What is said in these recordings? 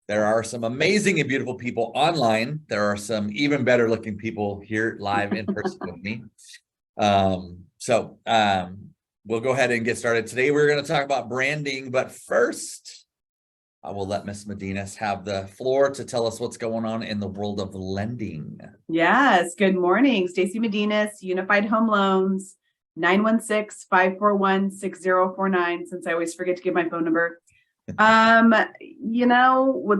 There are some amazing and beautiful people online. There are some even better looking people here live in person with me. We'll go ahead and get started. Today, we're going to talk about branding, but first, I will let Miss Medinas have the floor to tell us what's going on in the world of lending. Yes. Good morning. Stacey Medinas, Unified Home Loans, 916-541-6049, since I always forget to give my phone number.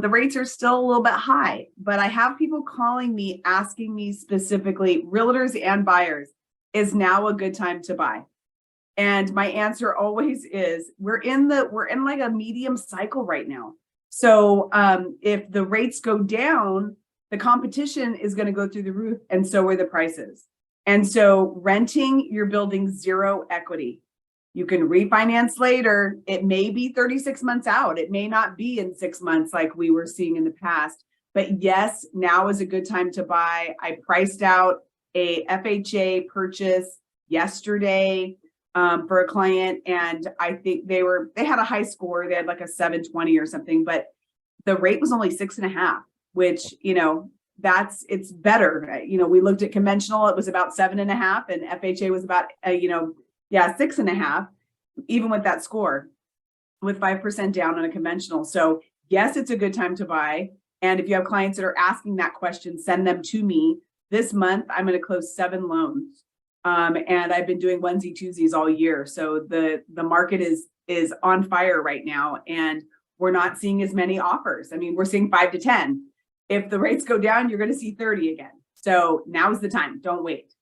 The rates are still a little bit high, but I have people calling me, asking me specifically, realtors and buyers, is now a good time to buy? And my answer always is, we're in like a medium cycle right now. So if the rates go down, the competition is going to go through the roof, and so are the prices. And so renting, you're building zero equity. You can refinance later. It may be 36 months out. It may not be in 6 months like we were seeing in the past. But yes, now is a good time to buy. I priced out a FHA purchase yesterday for a client, and I think they had a high score. They had like a 720 or something, but the rate was only 6.5, which, it's better. We looked at conventional, it was about 7.5, and FHA was about 6.5, even with that score, with 5% down on a conventional. So yes, it's a good time to buy. And if you have clients that are asking that question, send them to me. This month, I'm going to close 7 loans. And I've been doing onesie twosies all year. So the market is on fire right now, and we're not seeing as many offers. I mean, we're seeing 5 to 10. If the rates go down, you're going to see 30 again. So now's the time. Don't wait.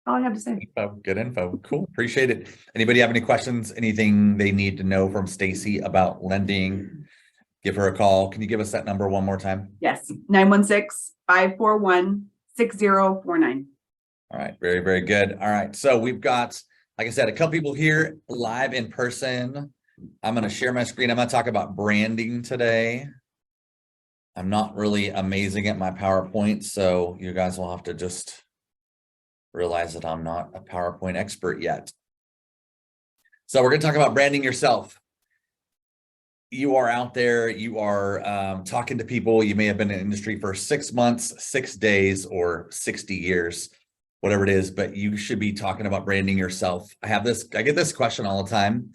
All I have to say. Good info. Cool. Appreciate it. Anybody have any questions? Anything they need to know from Stacey about lending? Give her a call. Can you give us that number one more time? Yes. 916-541-6049. All right. Very, very good. All right. So we've got, like I said, a couple people here live in person. I'm going to share my screen. I'm going to talk about branding today. I'm not really amazing at my PowerPoint, so you guys will have to just realize that I'm not a PowerPoint expert yet. So we're going to talk about branding yourself. You are out there, you are talking to people. You may have been in the industry for 6 months, 6 days, or 60 years, whatever it is, but you should be talking about branding yourself. I get this question all the time.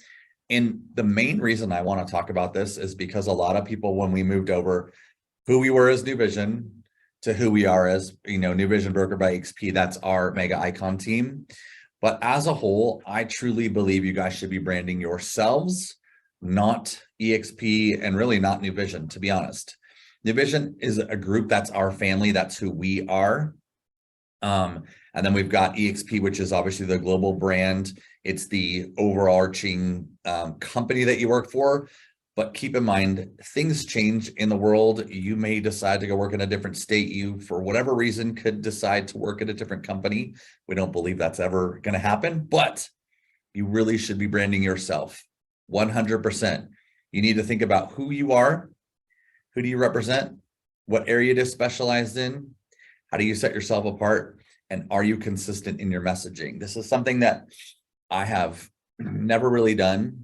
And the main reason I want to talk about this is because a lot of people, when we moved over, who we were as New Vision to who we are as, New Vision Broker by EXP, that's our mega icon team. But as a whole, I truly believe you guys should be branding yourselves, not EXP, and really not New Vision, to be honest. New Vision is a group, that's our family, that's who we are. And then we've got EXP, which is obviously the global brand. It's the overarching company that you work for. But keep in mind, things change in the world. You may decide to go work in a different state. You, for whatever reason, could decide to work at a different company. We don't believe that's ever going to happen, but you really should be branding yourself 100%. You need to think about who you are, who do you represent, what area to specialize in, how do you set yourself apart, and are you consistent in your messaging? This is something that I have never really done.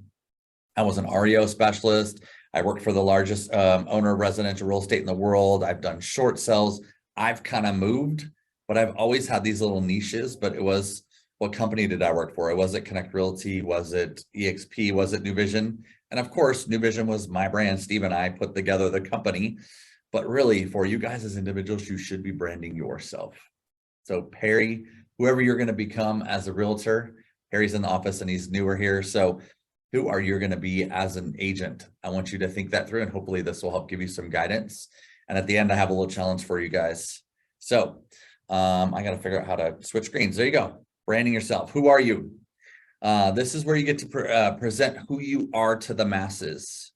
I was an REO specialist. I worked for the largest owner of residential real estate in the world. I've done short sales. I've kind of moved, but I've always had these little niches. But it was, what company did I work for? Was it Connect Realty? Was it EXP? Was it New Vision? And of course, New Vision was my brand. Steve and I put together the company. But really, for you guys as individuals, you should be branding yourself. So Perry, whoever you're going to become as a realtor, Perry's in the office and he's newer here. So who are you going to be as an agent? I want you to think that through, and hopefully this will help give you some guidance. And at the end, I have a little challenge for you guys. So I got to figure out how to switch screens. There you go. Branding yourself. Who are you? This is where you get to present who you are to the masses.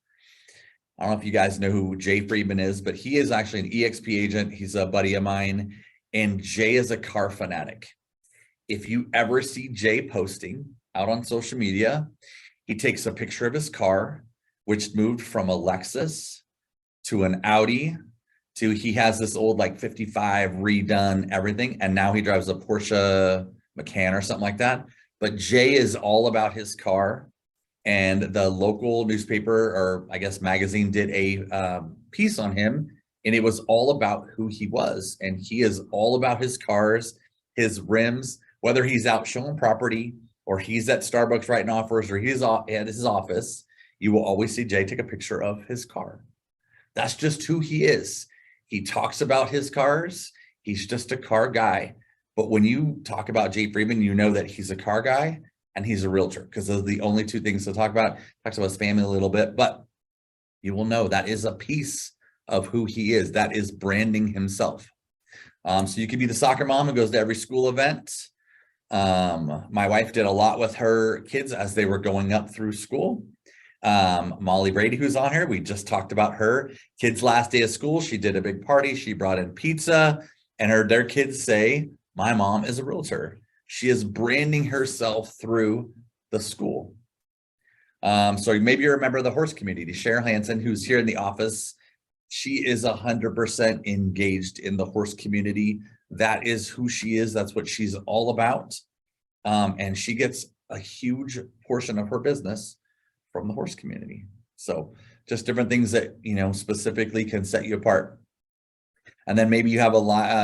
I don't know if you guys know who Jay Friedman is, but he is actually an EXP agent. He's a buddy of mine, and Jay is a car fanatic. If you ever see Jay posting out on social media, he takes a picture of his car, which moved from a Lexus to an Audi to, he has this old like 55 redone everything. And now he drives a Porsche Macan or something like that. But Jay is all about his car. And the local newspaper, or I guess magazine, did a piece on him, and it was all about who he was. And he is all about his cars, his rims, whether he's out showing property or he's at Starbucks writing offers or he's at his office, you will always see Jay take a picture of his car. That's just who he is. He talks about his cars. He's just a car guy. But when you talk about Jay Freeman, you know that he's a car guy and he's a realtor, because those are the only two things to talk about. Talks about his family a little bit, but you will know that is a piece of who he is. That is branding himself. So you could be the soccer mom who goes to every school event. My wife did a lot with her kids as they were going up through school. Molly Brady, who's on here, we just talked about her kids' last day of school. She did a big party. She brought in pizza, and their kids say, my mom is a realtor. She is branding herself through the school. So maybe you remember the horse community, Cheryl Hansen, who's here in the office. She is 100% engaged in the horse community. That is who she is. That's what she's all about. And she gets a huge portion of her business from the horse community. So just different things that, specifically can set you apart. And then maybe you have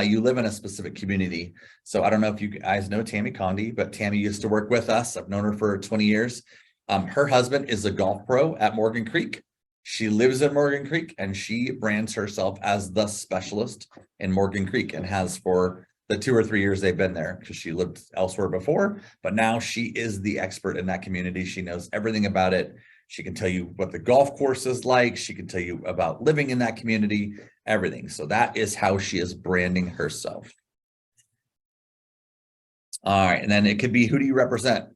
you live in a specific community. So I don't know if you guys know Tammy Condi, but Tammy used to work with us. I've known her for 20 years. Her husband is a golf pro at Morgan Creek. She lives in Morgan Creek, and she brands herself as the specialist in Morgan Creek, and has for the 2 or 3 years they've been there, because she lived elsewhere before, but now she is the expert in that community. She knows everything about it. She can tell you what the golf course is like. She can tell you about living in that community, everything. So that is how she is branding herself. All right. And then it could be, who do you represent?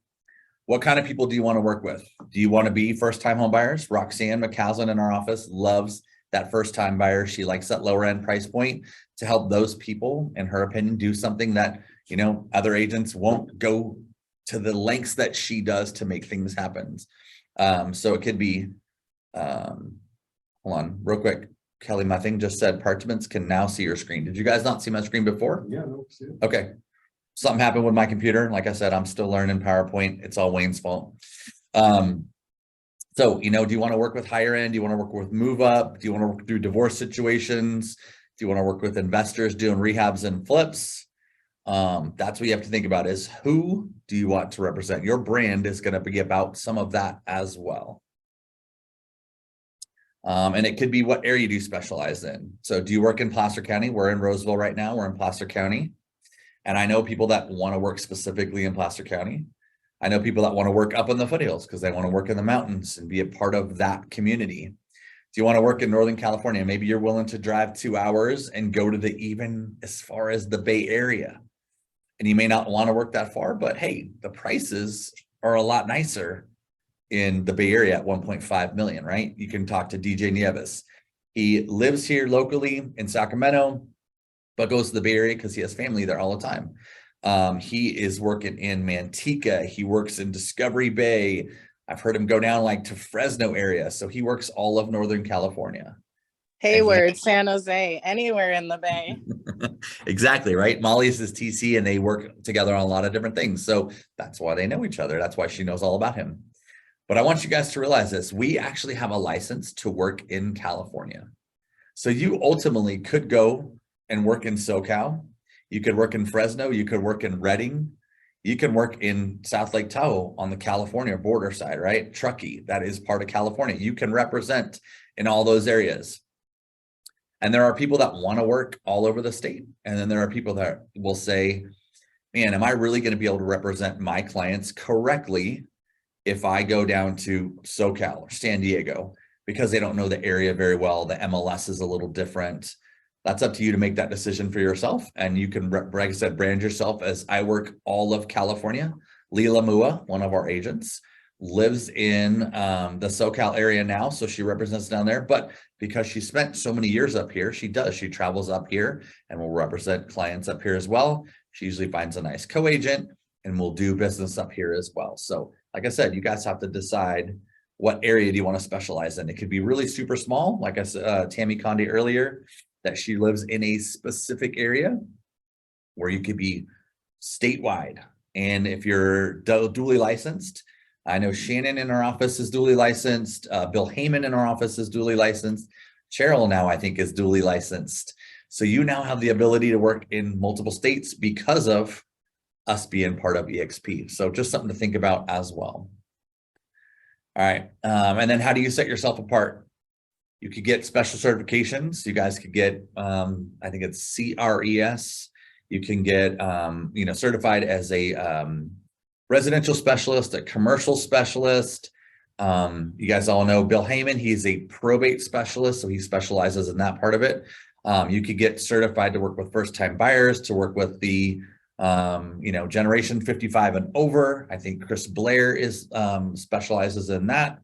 What kind of people do you want to work with? Do you want to be first-time home buyers? Roxanne McCaslin in our office loves that first-time buyer. She likes that lower end price point to help those people, in her opinion, do something that, other agents won't go to the lengths that she does to make things happen. So it could be, hold on real quick. Kelly Muthing just said participants can now see your screen. Did you guys not see my screen before? Yeah, no, see it. Okay. Something happened with my computer. Like I said, I'm still learning PowerPoint. It's all Wayne's fault. So, do you want to work with higher end? Do you want to work with move up? Do you want to work through divorce situations? Do you want to work with investors doing rehabs and flips? That's what you have to think about, is who do you want to represent? Your brand is going to be about some of that as well. And it could be, what area do you specialize in? So do you work in Placer County? We're in Roseville right now. We're in Placer County. And I know people that want to work specifically in Placer County. I know people that want to work up in the foothills because they want to work in the mountains and be a part of that community. Do you want to work in Northern California? Maybe you're willing to drive 2 hours and go to even as far as the Bay Area. And you may not want to work that far, but hey, the prices are a lot nicer in the Bay Area at 1.5 million, right? You can talk to DJ Nieves. He lives here locally in Sacramento, but goes to the Bay Area because he has family there all the time. He is working in Manteca. He works in Discovery Bay. I've heard him go down to Fresno area. So he works all of Northern California. Hayward, San Jose, anywhere in the Bay. Exactly, right? Molly's his TC, and they work together on a lot of different things. So that's why they know each other. That's why she knows all about him. But I want you guys to realize this. We actually have a license to work in California. So you ultimately could go and work in SoCal. You could work in Fresno. You could work in Redding. You can work in South Lake Tahoe on the California border side, right? Truckee, that is part of California. You can represent in all those areas. And there are people that want to work all over the state. And then there are people that will say, man, am I really going to be able to represent my clients correctly if I go down to SoCal or San Diego, because they don't know the area very well? The MLS is a little different. That's up to you to make that decision for yourself. And you can, like I said, brand yourself as, I work all of California. Leela Mua, one of our agents, lives in the SoCal area now. So she represents down there, but because she spent so many years up here, she travels up here and will represent clients up here as well. She usually finds a nice co-agent and will do business up here as well. So like I said, you guys have to decide, what area do you want to specialize in? It could be really super small. Like I said, Tammy Condi earlier, that she lives in a specific area, where you could be statewide. And if you're duly licensed, I know Shannon in our office is duly licensed. Bill Heyman in our office is duly licensed. Cheryl now, I think, is duly licensed. So you now have the ability to work in multiple states because of us being part of EXP. So just something to think about as well. All right. And then how do you set yourself apart? You could get special certifications. You guys could get, I think it's CRES. You can get, certified as a residential specialist, a commercial specialist. You guys all know Bill Heyman. He's a probate specialist, so he specializes in that part of it. You could get certified to work with first-time buyers, to work with the, generation 55 and over. I think Chris Blair is specializes in that.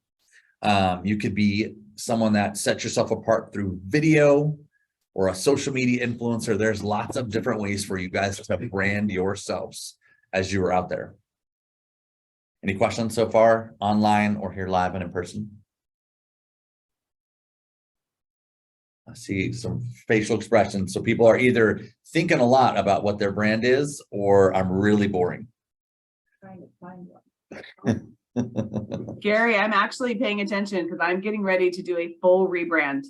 You could be someone that sets yourself apart through video or a social media influencer. There's lots of different ways for you guys to brand yourselves as you are out there. Any questions so far, online or here live and in person? I see some facial expressions. So people are either thinking a lot about what their brand is, or I'm really boring. Trying to find one. Gary, I'm actually paying attention because I'm getting ready to do a full rebrand.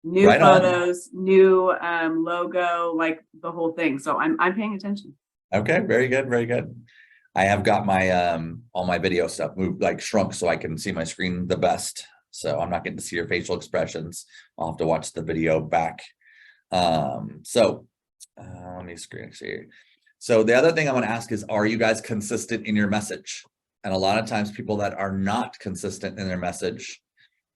New Right on. photos, new logo, like the whole thing. So I'm paying attention. Okay, very good, very good. I have got my all my video stuff moved, like shrunk, so I can see my screen the best. So I'm not getting to see your facial expressions. I'll have to watch the video back. Let me screen share. So the other thing I want to ask is, are you guys consistent in your message? And a lot of times people that are not consistent in their message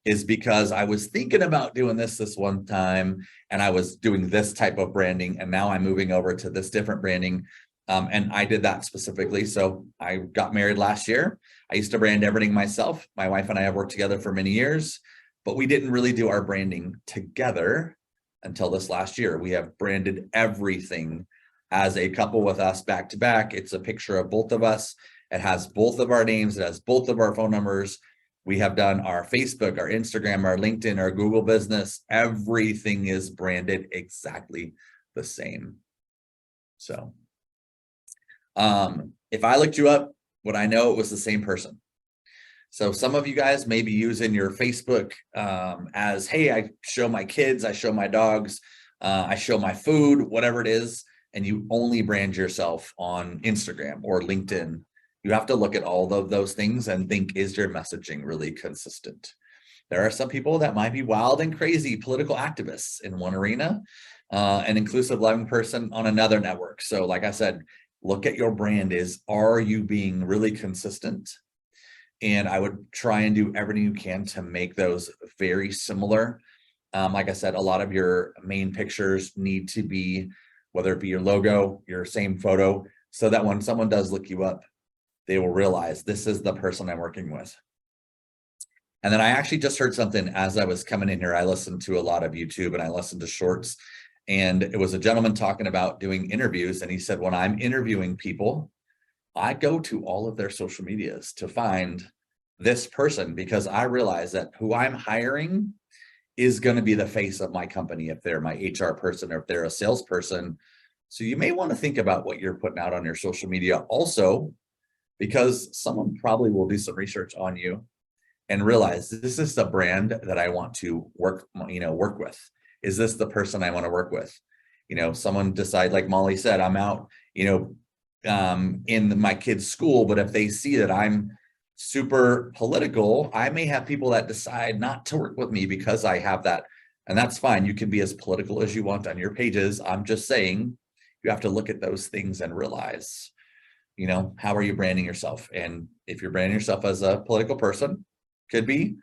is because I was thinking about doing this one time, and I was doing this type of branding, and now I'm moving over to this different branding. And I did that specifically. So I got married last year. I used to brand everything myself. My wife and I have worked together for many years, but we didn't really do our branding together until this last year. We have branded everything as a couple with us back to back. It's a picture of both of us. It has both of our names. It has both of our phone numbers. We have done our Facebook, our Instagram, our LinkedIn, our Google business. Everything is branded exactly the same. So if I looked you up, would I know it was the same person? So some of you guys may be using your Facebook as, hey, I show my kids, I show my dogs, I show my food, whatever it is, and you only brand yourself on Instagram or LinkedIn. You have to look at all of those things and think, is your messaging really consistent? There are some people that might be wild and crazy political activists in one arena, an inclusive, loving person on another network. So like I said, look at your brand. Are you being really consistent? And I would try and do everything you can to make those very similar. Like I said, a lot of your main pictures need to be, whether it be your logo, your same photo, so that when someone does look you up, they will realize this is the person I'm working with. And then I actually just heard something as I was coming in here. I listened to a lot of YouTube and I listened to shorts. And it was a gentleman talking about doing interviews. And he said, when I'm interviewing people, I go to all of their social medias to find this person, because I realize that who I'm hiring is going to be the face of my company if they're my HR person or if they're a salesperson. So you may want to think about what you're putting out on your social media also, because someone probably will do some research on you and realize this is the brand that I want to work with. Is this the person I want to work with? Someone decide, like Molly said, I'm out, in my kid's school, but if they see that I'm super political, I may have people that decide not to work with me because I have that. And that's fine. You can be as political as you want on your pages. I'm just saying you have to look at those things and realize, how are you branding yourself? And if you're branding yourself as a political person, could be.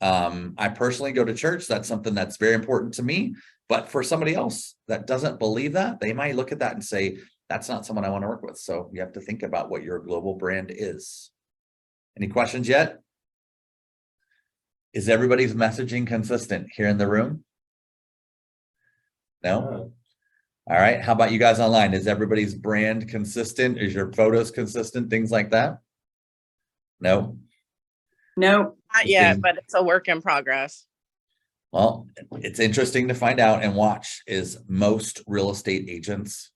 I personally go to church. That's something that's very important to me. But for somebody else that doesn't believe that, they might look at that and say, that's not someone I want to work with. So you have to think about what your global brand is. Any questions yet? Is everybody's messaging consistent here in the room? No? All right. How about you guys online? Is everybody's brand consistent? Is your photos consistent? Things like that? No? Nope. Not yet, but it's a work in progress. Well, it's interesting to find out and watch is most real estate agents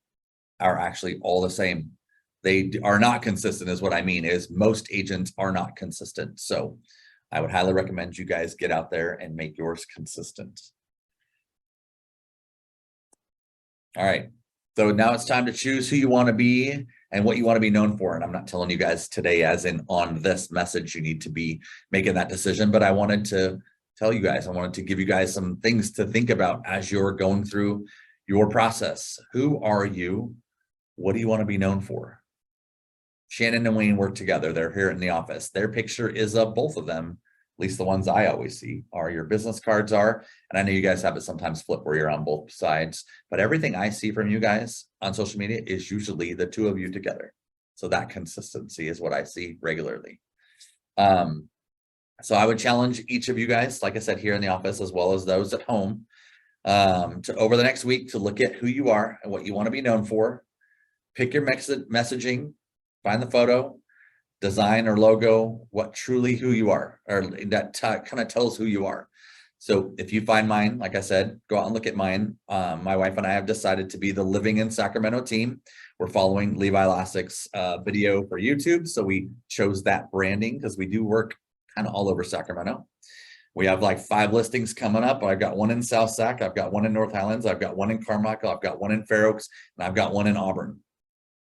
are actually all the same. They are not consistent is what I mean, is most agents are not consistent. So I would highly recommend you guys get out there and make yours consistent. All right. So now it's time to choose who you want to be and what you want to be known for. And I'm not telling you guys today, as in on this message, you need to be making that decision. But I wanted to tell you guys, I wanted to give you guys some things to think about as you're going through your process. Who are you? What do you want to be known for? Shannon and Wayne work together. They're here in the office. Their picture is of both of them. At least the ones I always see are your business cards are. And I know you guys have it sometimes flip where you're on both sides, but everything I see from you guys on social media is usually the two of you together. So that consistency is what I see regularly. So I would challenge each of you guys, like I said, here in the office, as well as those at home, to over the next week to look at who you are and what you want to be known for. Pick your messaging, find the photo, design or logo, what truly who you are, or that kind of tells who you are. So if you find mine, like I said, go out and look at mine. My wife and I have decided to be the Living in Sacramento team. We're following Levi Lassek's video for YouTube. So we chose that branding because we do work kind of all over Sacramento. We have like 5 listings coming up. I've got one in South Sac. I've got one in North Highlands. I've got one in Carmichael. I've got one in Fair Oaks, and I've got one in Auburn.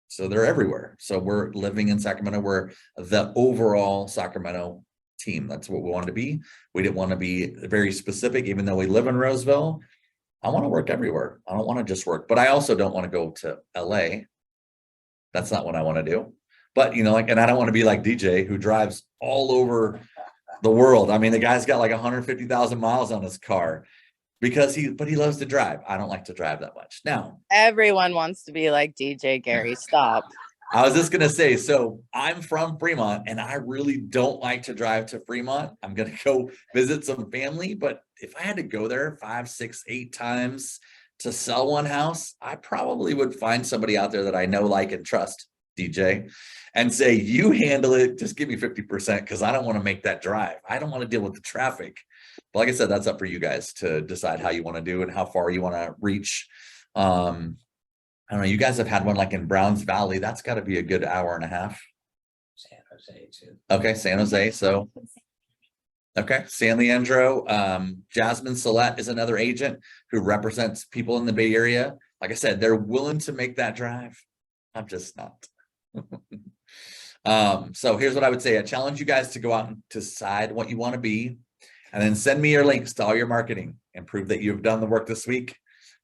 So they're everywhere. So we're living in Sacramento. We're the overall Sacramento team. That's what we wanted to be. We didn't want to be very specific, even though we live in Roseville. I want to work everywhere. I don't want to just work, but I also don't want to go to LA. That's not what I want to do. But, you know, like, and I don't want to be like DJ who drives all over the world. I mean, the guy's got like 150,000 miles on his car because he loves to drive. I don't like to drive that much. Now, Everyone wants to be like DJ Gary. Stop. I was just going to say, so I'm from Fremont and I really don't like to drive to Fremont. I'm going to go visit some family, but if I had to go there 5, 6, 8 times to sell one house, I probably would find somebody out there that I know, like, and trust, DJ, and say, you handle it. Just give me 50% because I don't want to make that drive. I don't want to deal with the traffic. But like I said, that's up for you guys to decide how you want to do and how far you want to reach. I don't know. You guys have had one like in Browns Valley. That's got to be a good hour and a half. San Jose too. Okay, San Jose. So, okay, San Leandro. Jasmine Salette is another agent who represents people in the Bay Area. Like I said, they're willing to make that drive. I'm just not. So here's what I would say. I challenge you guys to go out and decide what you want to be, and then send me your links to all your marketing and prove that you've done the work this week.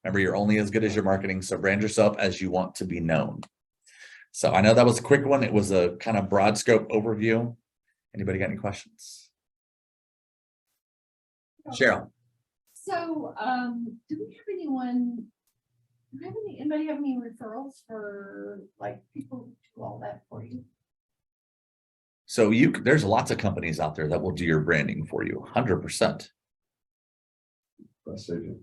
Remember, you're only as good as your marketing, so brand yourself as you want to be known. So I know that was a quick one. It was a kind of broad scope overview. Anybody got any questions? Cheryl. So, do we have anybody have any referrals for like people who do all that for you? So there's lots of companies out there that will do your branding for you, 100%. Press agent.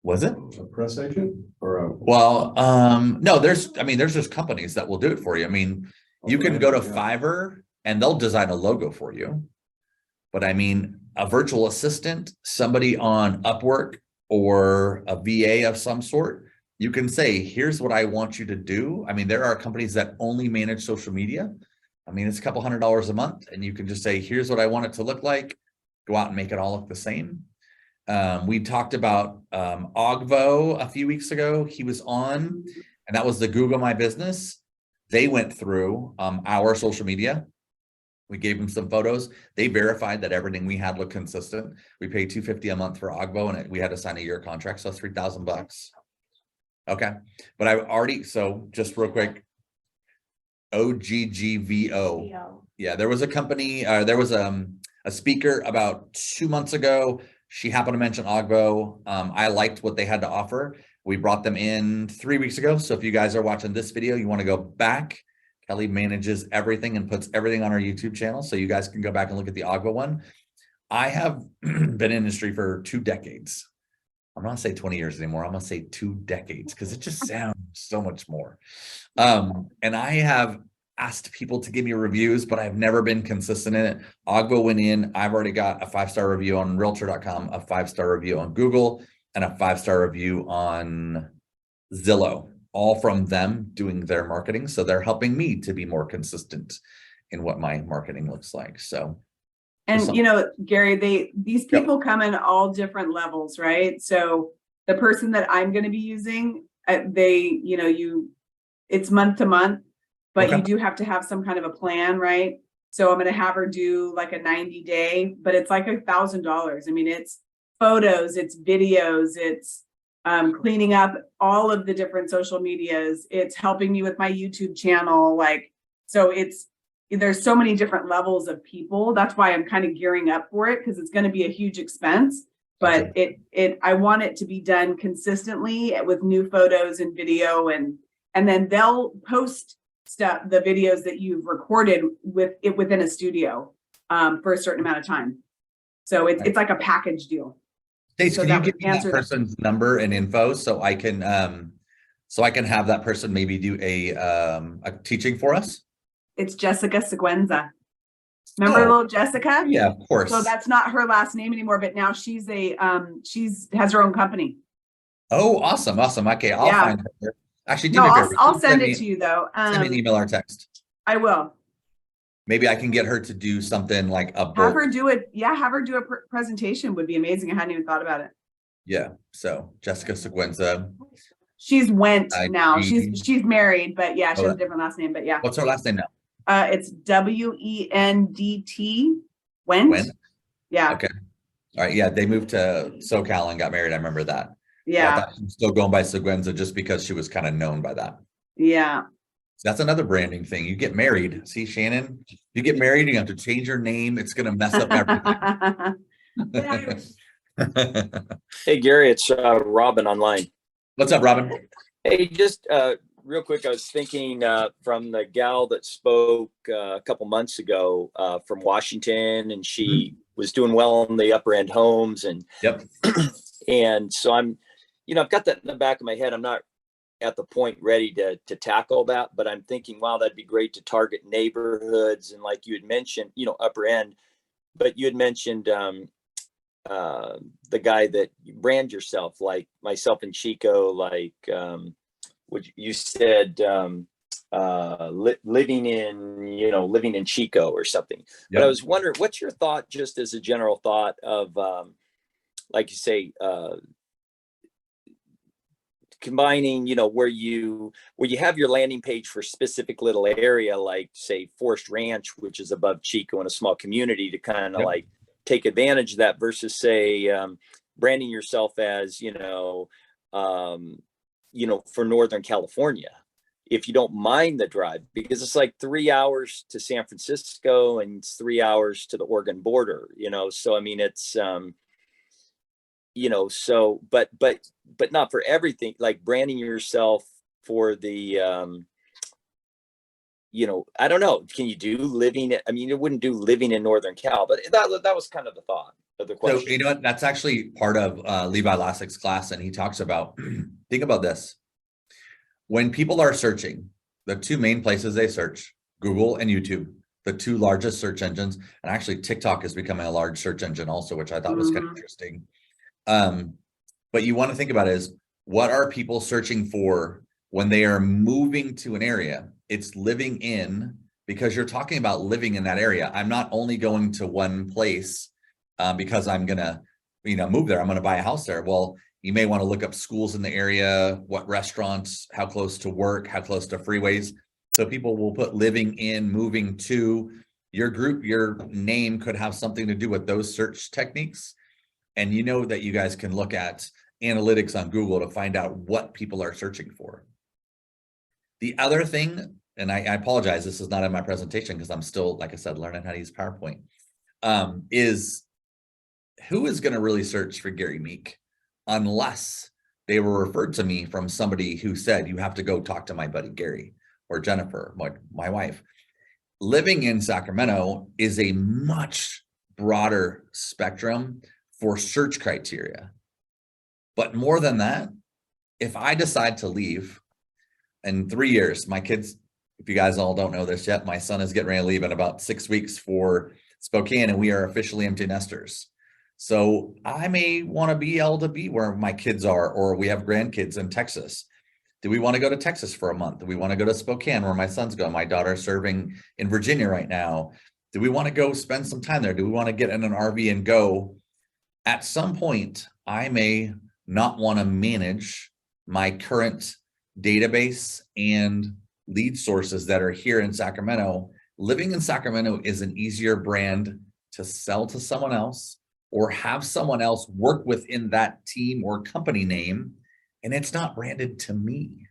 Was it? A press agent or a? Well, no, there's just companies that will do it for you. I mean, you can go to Fiverr and they'll design a logo for you. But I mean, a virtual assistant, somebody on Upwork or a VA of some sort, you can say, here's what I want you to do. I mean, there are companies that only manage social media. I mean, it's a couple $100 a month, and you can just say, here's what I want it to look like. Go out and make it all look the same. We talked about Ogvo a few weeks ago. He was on, and that was the Google My Business. They went through our social media. We gave them some photos. They verified that everything we had looked consistent. We paid $250 a month for Ogvo, and we had to sign a year contract, so that's $3,000. Okay, but I've already, so just real quick, OGGVO. Yeah, there was a company, there was a speaker about 2 months ago. She happened to mention Ogvo. I liked what they had to offer. We brought them in 3 weeks ago. So if you guys are watching this video, you want to go back. Kelly manages everything and puts everything on our YouTube channel. So you guys can go back and look at the Ogvo one. I have been in industry for 2 decades. I'm not gonna say 20 years anymore. I'm gonna say 2 decades because it just sounds so much more. And I have asked people to give me reviews, but I've never been consistent in it. Ogvo went in. I've already got a 5-star review on Realtor.com, a 5-star review on Google, and a 5-star review on Zillow, all from them doing their marketing. So they're helping me to be more consistent in what my marketing looks like. So. And you know, Gary, these people come in all different levels, right? So the person that I'm going to be using, it's month to month, but Okay. you do have to have some kind of a plan, right? So I'm going to have her do like a 90-day, but it's like $1,000. I mean, it's photos, it's videos, it's cleaning up all of the different social medias. It's helping me with my YouTube channel. So there's so many different levels of people. That's why I'm kind of gearing up for it, because it's going to be a huge expense. But I want it to be done consistently with new photos and video, and then they'll post the videos that you've recorded within a studio for a certain amount of time. So it's like a package deal. Stace, So can that you would give me that answer that. person's number and info so I can have that person maybe do a teaching for us? It's Jessica Seguenza. Remember little Jessica? Yeah, of course. So that's not her last name anymore, but now she's has her own company. Oh, awesome. Okay, I'll find her. Actually, do No, me a favor. I'll send it to you though. Send me an email or text. I will. Maybe I can get her to do something like a book. Have her do it. Yeah, have her do a presentation would be amazing. I hadn't even thought about it. Yeah. So Jessica Seguenza. She's went now. IG. She's married, but yeah, she Oh, has a different last name. But yeah. What's her last name now? It's WENDT. Went. When? Yeah. Okay. All right. Yeah, they moved to SoCal and got married. I remember that. Yeah. I thought she was still going by Seguenza just because she was kind of known by that. Yeah. That's another branding thing. You get married. See, Shannon, you get married, you have to change your name. It's going to mess up everything. Hey, Gary, it's Robin online. What's up, Robin? Hey, just real quick, I was thinking from the gal that spoke a couple months ago from Washington, and she was doing well on the upper end homes. And Yep. and so I've got that in the back of my head. I'm not at the point ready to tackle that, but I'm thinking, wow, that'd be great to target neighborhoods. And like you had mentioned, upper end, but you had mentioned the guy that you brand yourself, like myself and Chico, like what you said, living in Chico or something. Yep. But I was wondering, what's your thought, just as a general thought of, like you say, combining, where you have your landing page for a specific little area, like say Forest Ranch, which is above Chico in a small community, to kind of like take advantage of that, versus say branding yourself as for Northern California, if you don't mind the drive, because it's like 3 hours to San Francisco and it's 3 hours to the Oregon border, so I mean it's so but not for everything, like branding yourself for the I don't know, can you do living? I mean, it wouldn't do living in Northern Cal, but that was kind of the thought of the question. So you know what, that's actually part of Levi Lassek's class, and he talks about think about this. When people are searching, the two main places they search, Google and YouTube, the two largest search engines, and actually TikTok is becoming a large search engine also, which I thought was kind of interesting. But you want to think about it is, what are people searching for when they are moving to an area? It's living in, because you're talking about living in that area. I'm not only going to one place because I'm gonna, move there. I'm gonna buy a house there. Well, you may want to look up schools in the area, what restaurants, how close to work, how close to freeways. So people will put living in, moving to. Your group, your name could have something to do with those search techniques. And that you guys can look at analytics on Google to find out what people are searching for. The other thing, and I apologize, this is not in my presentation because I'm still, like I said, learning how to use PowerPoint, is who is going to really search for Gary Meek unless they were referred to me from somebody who said, you have to go talk to my buddy Gary or Jennifer, my wife. Living in Sacramento is a much broader spectrum for search criteria. But more than that, if I decide to leave in 3 years, my kids, if you guys all don't know this yet, my son is getting ready to leave in about 6 weeks for Spokane, and we are officially empty nesters. So I may want to be able to be where my kids are, or we have grandkids in Texas. Do we want to go to Texas for a month? Do we want to go to Spokane where my son's going? My daughter's serving in Virginia right now. Do we want to go spend some time there? Do we want to get in an RV and go? At some point, I may not want to manage my current database and lead sources that are here in Sacramento. Living in Sacramento is an easier brand to sell to someone else or have someone else work within that team or company name. And it's not branded to me.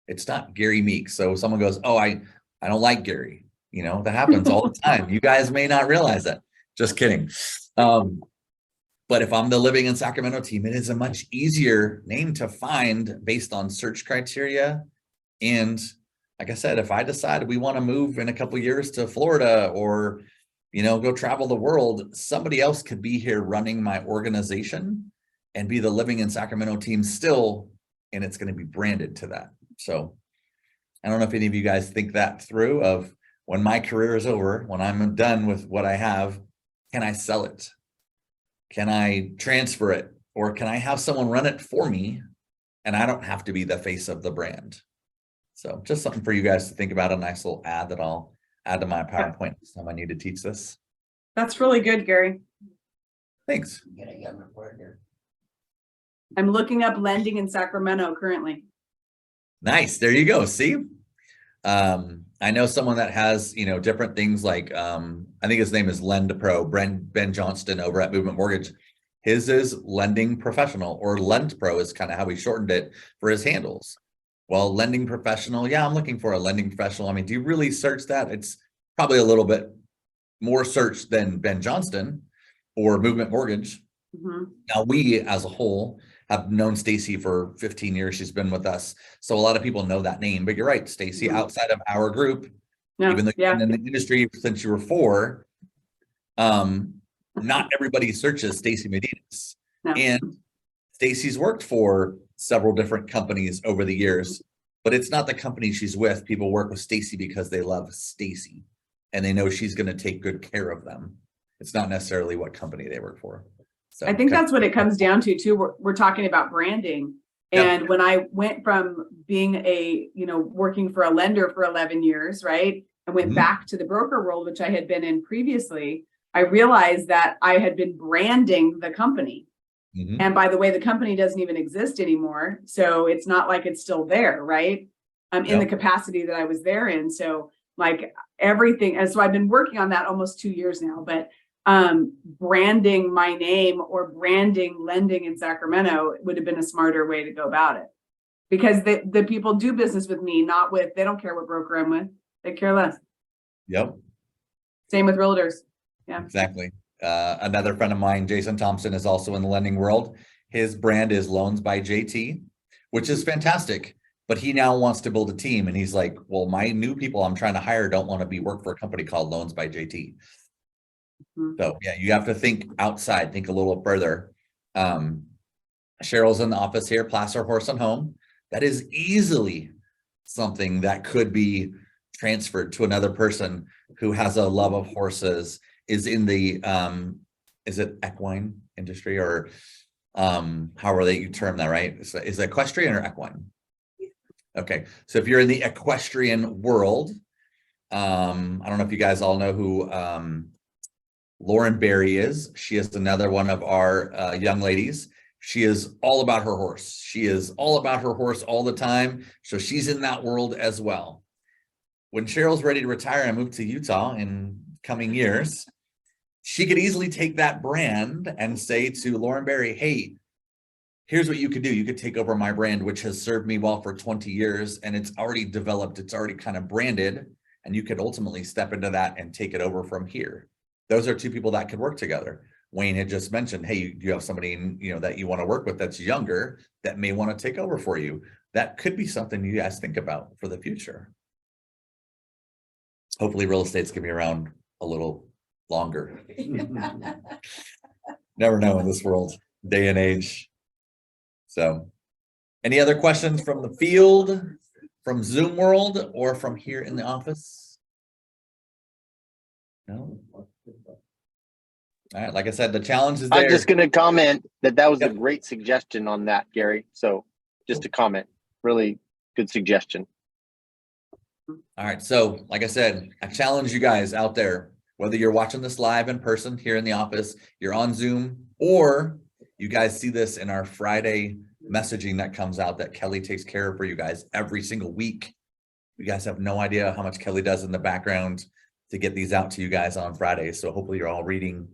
It's not Gary Meek. So someone goes, oh, I don't like Gary. You know, that happens all the time. You guys may not realize that. Just kidding. But if I'm the Living in Sacramento team, it is a much easier name to find based on search criteria. And like I said, if I decide we want to move in a couple of years to Florida or, you know, go travel the world, somebody else could be here running my organization and be the Living in Sacramento team still, and it's going to be branded to that. So I don't know if any of you guys think that through of when my career is over, when I'm done with what I have, can I sell it? Can I transfer it? Or can I have someone run it for me and I don't have to be the face of the brand? So just something for you guys to think about, a nice little ad that I'll add to my PowerPoint next time I need to teach this. That's really good, Gary. Thanks. Get a younger partner. I'm looking up lending in Sacramento currently. Nice. There you go. See, I know someone that has, you know, different things like, I think his name is Lend Pro, Ben Johnston over at Movement Mortgage. His is Lending Professional, or Lend Pro is kind of how he shortened it for his handles. Well, Lending Professional. Yeah, I'm looking for a lending professional. I mean, do you really search that? It's probably a little bit more search than Ben Johnston or Movement Mortgage. Mhm. Now, we as a whole have known Stacy for 15 years. She's been with us. So a lot of people know that name, but you're right, Stacy, outside of our group, Yeah, even though you've yeah. been in the industry since you were 4, not everybody searches Stacy Medina's. No. And Stacy's worked for several different companies over the years, but it's not the company she's with. People work with Stacy because they love Stacy and they know she's going to take good care of them. It's not necessarily what company they work for. So I think that's what it comes down to too. We're talking about branding. Yep. And when I went from being a, you know, working for a lender for 11 years, right? And went Mhm. back to the broker world, which I had been in previously, I realized that I had been branding the company. Mhm. And by the way, the company doesn't even exist anymore. So it's not like it's still there, right? In the Yep. capacity that I was there in. So like everything, and so I've been working on that almost 2 years now, but branding my name or branding lending in Sacramento would have been a smarter way to go about it. Because the people do business with me, not with, they don't care what broker I'm with. They care less. Yep. Same with realtors. Yeah. Exactly. Another friend of mine, Jason Thompson, is also in the lending world. His brand is Loans by JT, which is fantastic. But he now wants to build a team. And he's like, well, my new people I'm trying to hire don't want to work for a company called Loans by JT. Mhm. So yeah, you have to think outside, think a little further. Cheryl's in the office here, Placer Horse and Home. That is easily something that could be transferred to another person who has a love of horses, is in the is it equine industry, or however you term that, right? Is it equestrian or equine? Okay, so if you're in the equestrian world, I don't know if you guys all know who Lauren Berry is. She is another one of our young ladies. She is all about her horse. She is all about her horse all the time. So she's in that world as well. When Cheryl's ready to retire and move to Utah in coming years, she could easily take that brand and say to Lauren Berry, hey, here's what you could do. You could take over my brand, which has served me well for 20 years, and it's already developed. It's already kind of branded, and you could ultimately step into that and take it over from here. Those are two people that could work together. Wayne had just mentioned, hey, you have somebody, that you want to work with that's younger that may want to take over for you. That could be something you guys think about for the future. Hopefully real estate's gonna be around a little longer. Never know in this world, day and age. So any other questions from the field, from Zoom world, or from here in the office? No? All right, like I said, the challenge is there. I'm just going to comment that was a Yep. great suggestion on that, Gary. So just a comment, really good suggestion. All right, so like I said, I challenge you guys out there, whether you're watching this live in person here in the office, you're on Zoom, or you guys see this in our Friday messaging that comes out that Kelly takes care of for you guys every single week. You guys have no idea how much Kelly does in the background to get these out to you guys on Friday. So hopefully you're all reading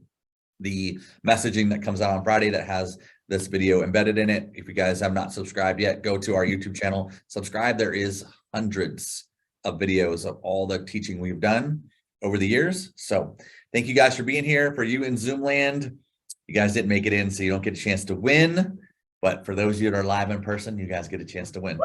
the messaging that comes out on Friday that has this video embedded in it. If you guys have not subscribed yet, go to our YouTube channel, subscribe. There is hundreds of videos of all the teaching we've done over the years. So thank you guys for being here. For you in Zoom land, you guys didn't make it in, so you don't get a chance to win. But for those of you that are live in person, you guys get a chance to win.